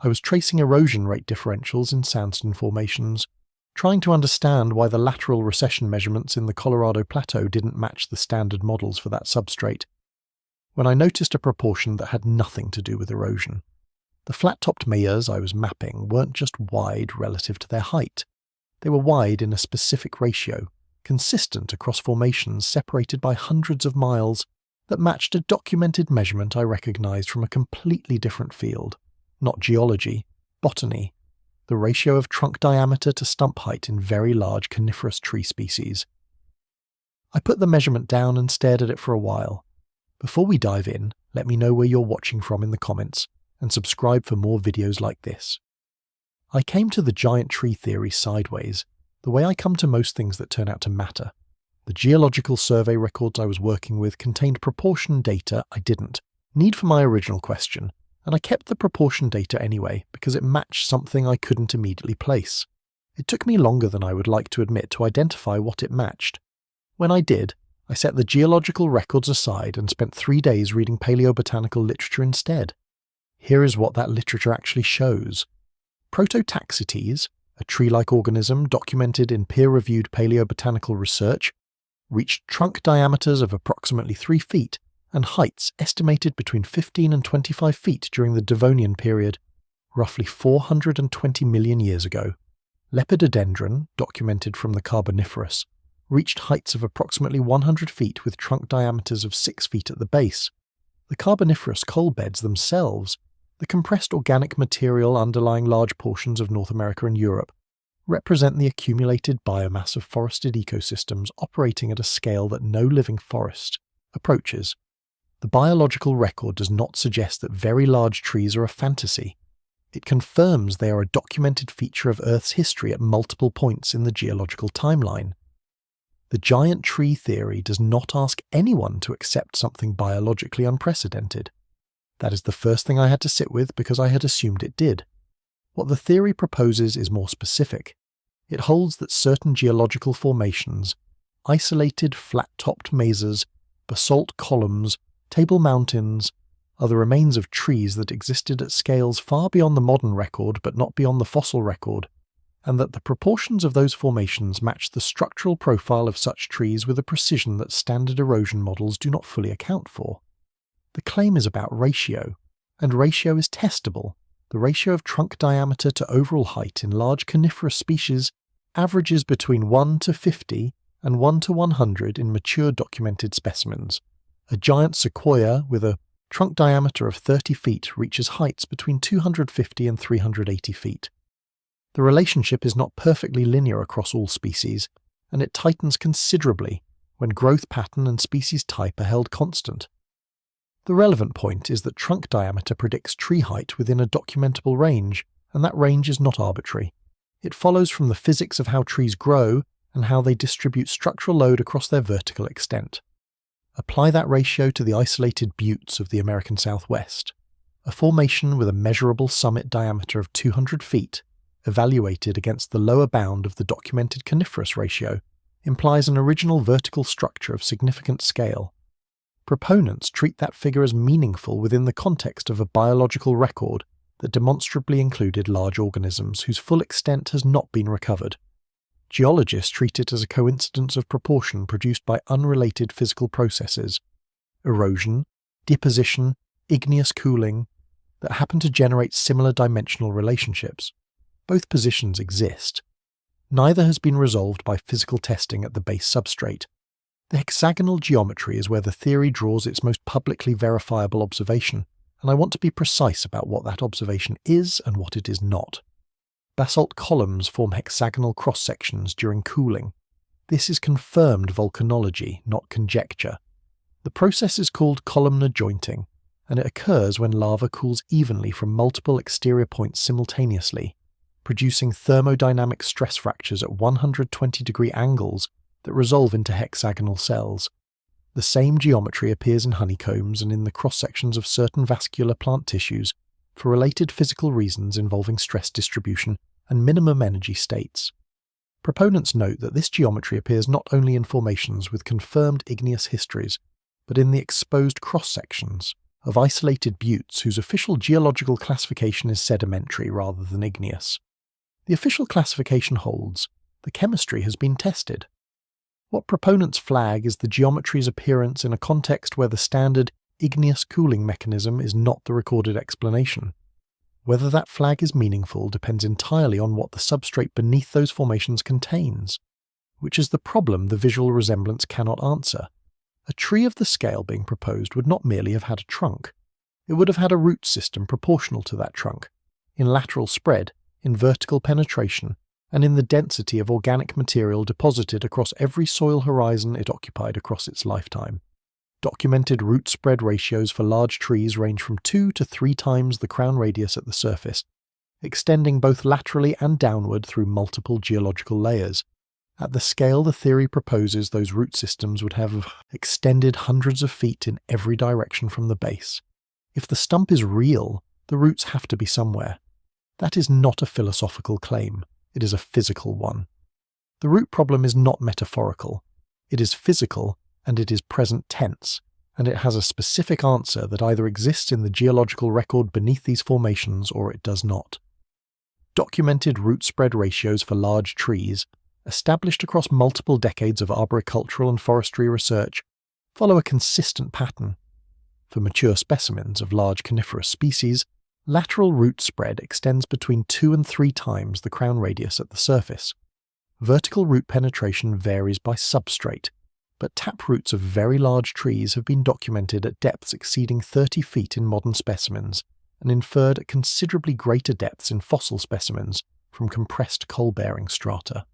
I was tracing erosion rate differentials in sandstone formations, trying to understand why the lateral recession measurements in the Colorado Plateau didn't match the standard models for that substrate, when I noticed a proportion that had nothing to do with erosion. The flat-topped mayas I was mapping weren't just wide relative to their height. They were wide in a specific ratio, consistent across formations separated by hundreds of miles, that matched a documented measurement I recognized from a completely different field, not geology, botany, the ratio of trunk diameter to stump height in very large coniferous tree species. I put the measurement down and stared at it for a while. Before we dive in, let me know where you're watching from in the comments, and subscribe for more videos like this. I came to the giant tree theory sideways, the way I come to most things that turn out to matter. The geological survey records I was working with contained proportion data I didn't need for my original question, and I kept the proportion data anyway because it matched something I couldn't immediately place. It took me longer than I would like to admit to identify what it matched. When I did, I set the geological records aside and spent 3 days reading paleobotanical literature instead. Here is what that literature actually shows. Prototaxites, a tree-like organism documented in peer-reviewed paleobotanical research, reached trunk diameters of approximately 3 feet and heights estimated between 15 and 25 feet during the Devonian period, roughly 420 million years ago. Lepidodendron, documented from the Carboniferous, reached heights of approximately 100 feet with trunk diameters of 6 feet at the base. The Carboniferous coal beds themselves, the compressed organic material underlying large portions of North America and Europe, represent the accumulated biomass of forested ecosystems operating at a scale that no living forest approaches. The biological record does not suggest that very large trees are a fantasy. It confirms they are a documented feature of Earth's history at multiple points in the geological timeline. The giant tree theory does not ask anyone to accept something biologically unprecedented. That is the first thing I had to sit with because I had assumed it did. What the theory proposes is more specific. It holds that certain geological formations, isolated flat-topped mesas, basalt columns, table mountains, are the remains of trees that existed at scales far beyond the modern record but not beyond the fossil record, and that the proportions of those formations match the structural profile of such trees with a precision that standard erosion models do not fully account for. The claim is about ratio, and ratio is testable. The ratio of trunk diameter to overall height in large coniferous species averages between 1 to 50 and 1 to 100 in mature documented specimens. A giant sequoia with a trunk diameter of 30 feet reaches heights between 250 and 380 feet. The relationship is not perfectly linear across all species, and it tightens considerably when growth pattern and species type are held constant. The relevant point is that trunk diameter predicts tree height within a documentable range, and that range is not arbitrary. It follows from the physics of how trees grow and how they distribute structural load across their vertical extent. Apply that ratio to the isolated buttes of the American Southwest. A formation with a measurable summit diameter of 200 feet, evaluated against the lower bound of the documented coniferous ratio, implies an original vertical structure of significant scale. Proponents treat that figure as meaningful within the context of a biological record that demonstrably included large organisms whose full extent has not been recovered. Geologists treat it as a coincidence of proportion produced by unrelated physical processes, erosion, deposition, igneous cooling, that happen to generate similar dimensional relationships. Both positions exist. Neither has been resolved by physical testing at the base substrate. The hexagonal geometry is where the theory draws its most publicly verifiable observation, and I want to be precise about what that observation is and what it is not. Basalt columns form hexagonal cross-sections during cooling. This is confirmed volcanology, not conjecture. The process is called columnar jointing, and it occurs when lava cools evenly from multiple exterior points simultaneously, producing thermodynamic stress fractures at 120-degree angles that resolve into hexagonal cells. The same geometry appears in honeycombs and in the cross-sections of certain vascular plant tissues for related physical reasons involving stress distribution and minimum energy states. Proponents note that this geometry appears not only in formations with confirmed igneous histories, but in the exposed cross-sections, of isolated buttes whose official geological classification is sedimentary rather than igneous. The official classification holds. The chemistry has been tested. What proponents flag is the geometry's appearance in a context where the standard igneous cooling mechanism is not the recorded explanation. Whether that flag is meaningful depends entirely on what the substrate beneath those formations contains, which is the problem the visual resemblance cannot answer. A tree of the scale being proposed would not merely have had a trunk. It would have had a root system proportional to that trunk, in lateral spread, in vertical penetration, and in the density of organic material deposited across every soil horizon it occupied across its lifetime. Documented root spread ratios for large trees range from 2 to 3 times the crown radius at the surface, extending both laterally and downward through multiple geological layers. At the scale the theory proposes, those root systems would have extended hundreds of feet in every direction from the base. If the stump is real, the roots have to be somewhere. That is not a philosophical claim, it is a physical one. The root problem is not metaphorical. It is physical, and it is present tense, and it has a specific answer that either exists in the geological record beneath these formations or it does not. Documented root spread ratios for large trees, established across multiple decades of arboricultural and forestry research, follow a consistent pattern. For mature specimens of large coniferous species, lateral root spread extends between 2 and 3 times the crown radius at the surface. Vertical root penetration varies by substrate, but taproots of very large trees have been documented at depths exceeding 30 feet in modern specimens and inferred at considerably greater depths in fossil specimens from compressed coal-bearing strata.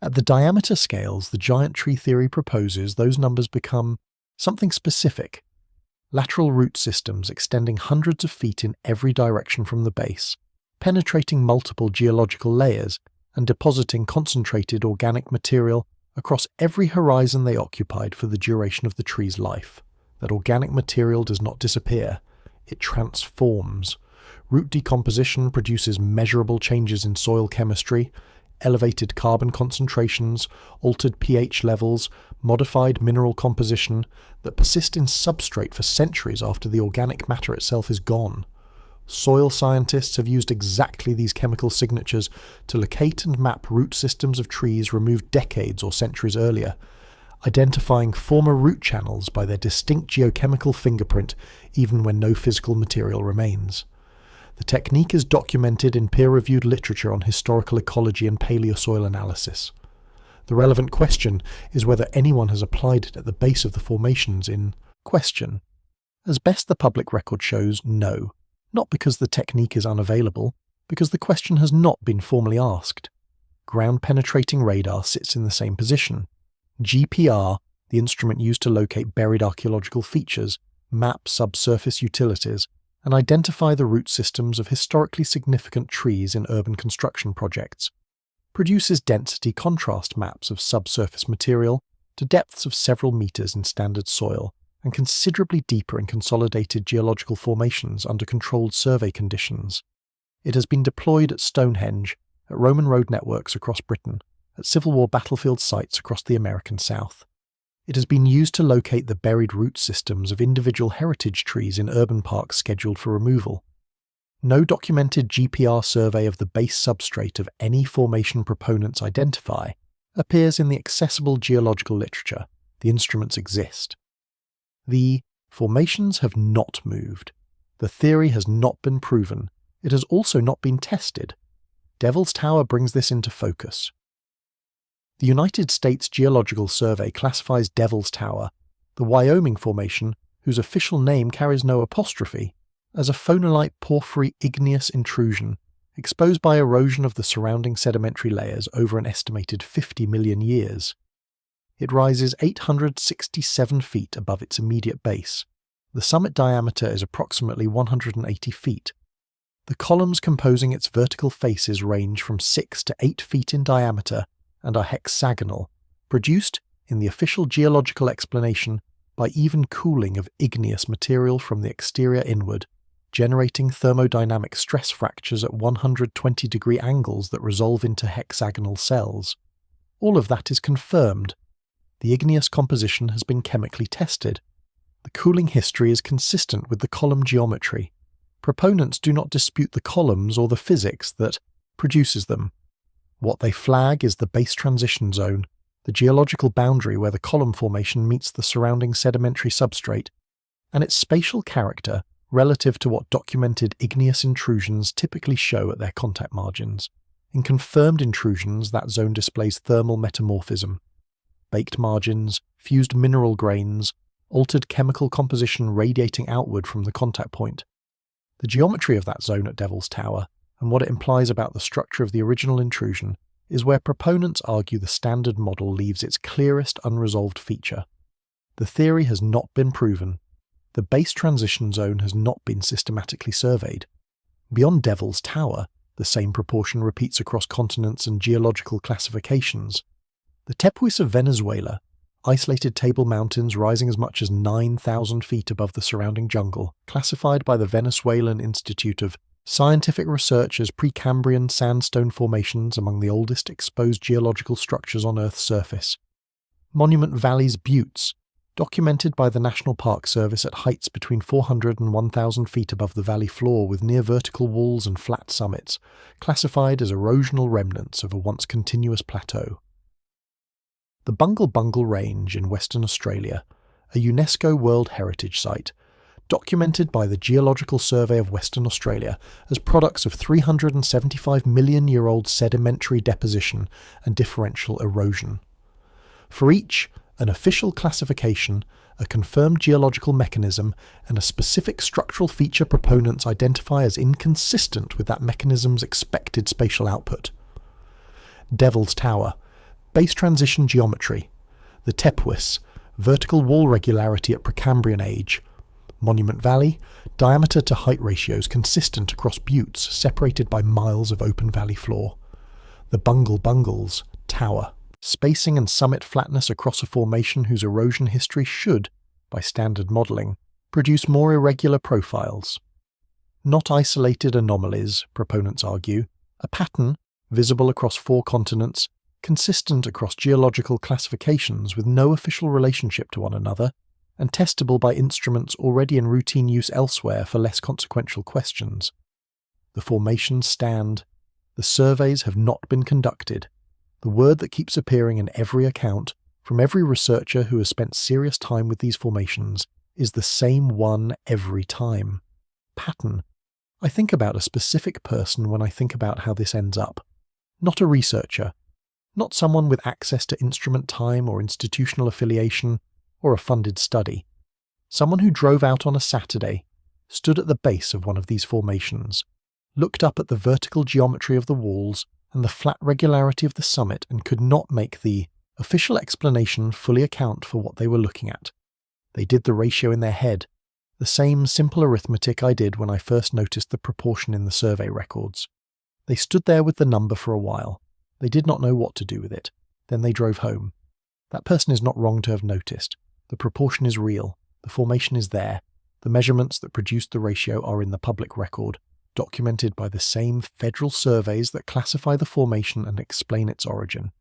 At the diameter scales the giant tree theory proposes, those numbers become something specific. Lateral root systems extending hundreds of feet in every direction from the base, penetrating multiple geological layers and depositing concentrated organic material across every horizon they occupied for the duration of the tree's life. That organic material does not disappear, it transforms. Root decomposition produces measurable changes in soil chemistry, elevated carbon concentrations, altered pH levels, modified mineral composition that persist in substrate for centuries after the organic matter itself is gone. Soil scientists have used exactly these chemical signatures to locate and map root systems of trees removed decades or centuries earlier, identifying former root channels by their distinct geochemical fingerprint even when no physical material remains. The technique is documented in peer-reviewed literature on historical ecology and paleosoil analysis. The relevant question is whether anyone has applied it at the base of the formations in question. As best the public record shows, no. Not because the technique is unavailable, because the question has not been formally asked. Ground-penetrating radar sits in the same position. GPR, the instrument used to locate buried archaeological features, map subsurface utilities, and identify the root systems of historically significant trees in urban construction projects, produces density contrast maps of subsurface material to depths of several meters in standard soil, and considerably deeper in consolidated geological formations under controlled survey conditions. It has been deployed at Stonehenge, at Roman road networks across Britain, at Civil War battlefield sites across the American South. It has been used to locate the buried root systems of individual heritage trees in urban parks scheduled for removal. No documented GPR survey of the base substrate of any formation proponents identify appears in the accessible geological literature. The instruments exist. The formations have not moved. The theory has not been proven. It has also not been tested. Devil's Tower brings this into focus. The United States Geological Survey classifies Devil's Tower, the Wyoming formation, whose official name carries no apostrophe, as a phonolite porphyry igneous intrusion, exposed by erosion of the surrounding sedimentary layers over an estimated 50 million years. It rises 867 feet above its immediate base. The summit diameter is approximately 180 feet. The columns composing its vertical faces range from 6 to 8 feet in diameter and are hexagonal, produced, in the official geological explanation, by even cooling of igneous material from the exterior inward, generating thermodynamic stress fractures at 120-degree angles that resolve into hexagonal cells. All of that is confirmed. The igneous composition has been chemically tested. The cooling history is consistent with the column geometry. Proponents do not dispute the columns or the physics that produces them. What they flag is the base transition zone, the geological boundary where the column formation meets the surrounding sedimentary substrate, and its spatial character relative to what documented igneous intrusions typically show at their contact margins. In confirmed intrusions, that zone displays thermal metamorphism. Baked margins, fused mineral grains, altered chemical composition radiating outward from the contact point. The geometry of that zone at Devil's Tower, and what it implies about the structure of the original intrusion, is where proponents argue the standard model leaves its clearest unresolved feature. The theory has not been proven. The base transition zone has not been systematically surveyed. Beyond Devil's Tower, the same proportion repeats across continents and geological classifications. The Tepuis of Venezuela, isolated table mountains rising as much as 9,000 feet above the surrounding jungle, classified by the Venezuelan Institute of Scientific Research as Precambrian sandstone formations among the oldest exposed geological structures on Earth's surface. Monument Valley's buttes, documented by the National Park Service at heights between 400 and 1,000 feet above the valley floor with near vertical walls and flat summits, classified as erosional remnants of a once continuous plateau. The Bungle Bungle Range in Western Australia, a UNESCO World Heritage Site, documented by the Geological Survey of Western Australia as products of 375-million-year-old sedimentary deposition and differential erosion. For each, an official classification, a confirmed geological mechanism, and a specific structural feature proponents identify as inconsistent with that mechanism's expected spatial output. Devil's Tower, base transition geometry. The Tepuis, vertical wall regularity at Precambrian age. Monument Valley, diameter to height ratios consistent across buttes separated by miles of open valley floor. The Bungle Bungles, Tower, spacing and summit flatness across a formation whose erosion history should, by standard modelling, produce more irregular profiles. Not isolated anomalies, proponents argue, a pattern, visible across 4 continents, consistent across geological classifications with no official relationship to one another, and testable by instruments already in routine use elsewhere for less consequential questions. The formations stand. The surveys have not been conducted. The word that keeps appearing in every account, from every researcher who has spent serious time with these formations, is the same one every time. Pattern. I think about a specific person when I think about how this ends up. Not a researcher. Not someone with access to instrument time or institutional affiliation, or a funded study. Someone who drove out on a Saturday, stood at the base of one of these formations, looked up at the vertical geometry of the walls and the flat regularity of the summit and could not make the official explanation fully account for what they were looking at. They did the ratio in their head, the same simple arithmetic I did when I first noticed the proportion in the survey records. They stood there with the number for a while. They did not know what to do with it. Then they drove home. That person is not wrong to have noticed. The proportion is real. The formation is there. The measurements that produced the ratio are in the public record, documented by the same federal surveys that classify the formation and explain its origin.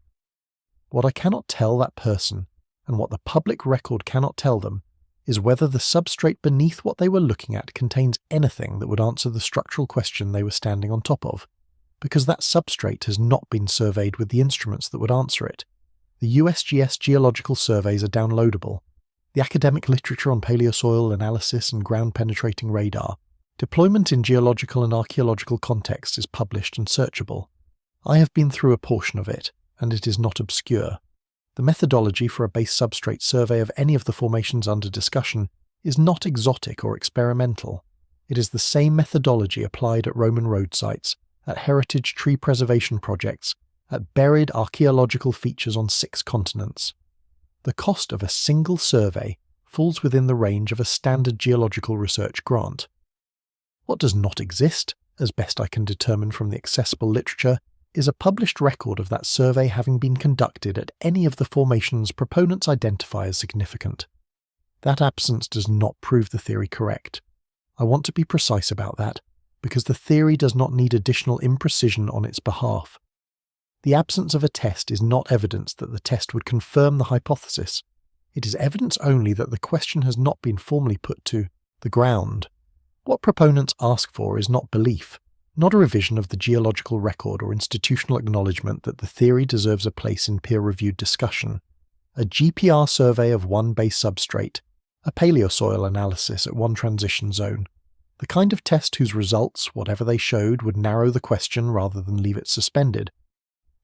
What I cannot tell that person, and what the public record cannot tell them, is whether the substrate beneath what they were looking at contains anything that would answer the structural question they were standing on top of, because that substrate has not been surveyed with the instruments that would answer it. The USGS geological surveys are downloadable. The academic literature on paleosoil analysis and ground-penetrating radar. Deployment in geological and archaeological contexts is published and searchable. I have been through a portion of it, and it is not obscure. The methodology for a base substrate survey of any of the formations under discussion is not exotic or experimental. It is the same methodology applied at Roman road sites, at heritage tree preservation projects, at buried archaeological features on 6 continents. The cost of a single survey falls within the range of a standard geological research grant. What does not exist, as best I can determine from the accessible literature, is a published record of that survey having been conducted at any of the formations proponents identify as significant. That absence does not prove the theory correct. I want to be precise about that, because the theory does not need additional imprecision on its behalf. The absence of a test is not evidence that the test would confirm the hypothesis. It is evidence only that the question has not been formally put to the ground. What proponents ask for is not belief, not a revision of the geological record or institutional acknowledgement that the theory deserves a place in peer-reviewed discussion. A GPR survey of one base substrate, a paleosoil analysis at one transition zone, the kind of test whose results, whatever they showed, would narrow the question rather than leave it suspended.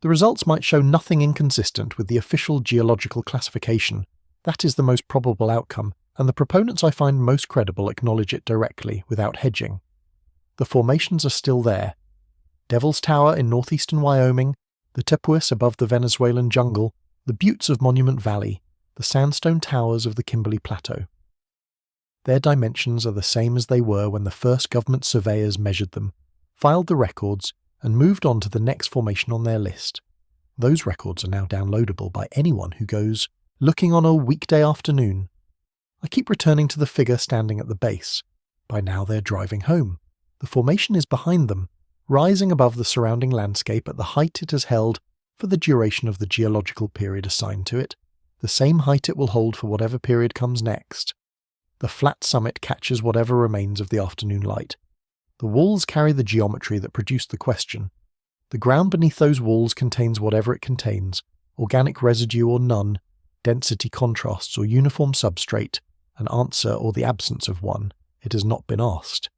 The results might show nothing inconsistent with the official geological classification. That is the most probable outcome, and the proponents I find most credible acknowledge it directly, without hedging. The formations are still there. Devil's Tower in northeastern Wyoming, the Tepuis above the Venezuelan jungle, the buttes of Monument Valley, the sandstone towers of the Kimberley Plateau. Their dimensions are the same as they were when the first government surveyors measured them, filed the records, and moved on to the next formation on their list. Those records are now downloadable by anyone who goes looking on a weekday afternoon. I keep returning to the figure standing at the base. By now they're driving home. The formation is behind them, rising above the surrounding landscape at the height it has held for the duration of the geological period assigned to it, the same height it will hold for whatever period comes next. The flat summit catches whatever remains of the afternoon light. The walls carry the geometry that produced the question. The ground beneath those walls contains whatever it contains, organic residue or none, density contrasts or uniform substrate, an answer or the absence of one. It has not been asked.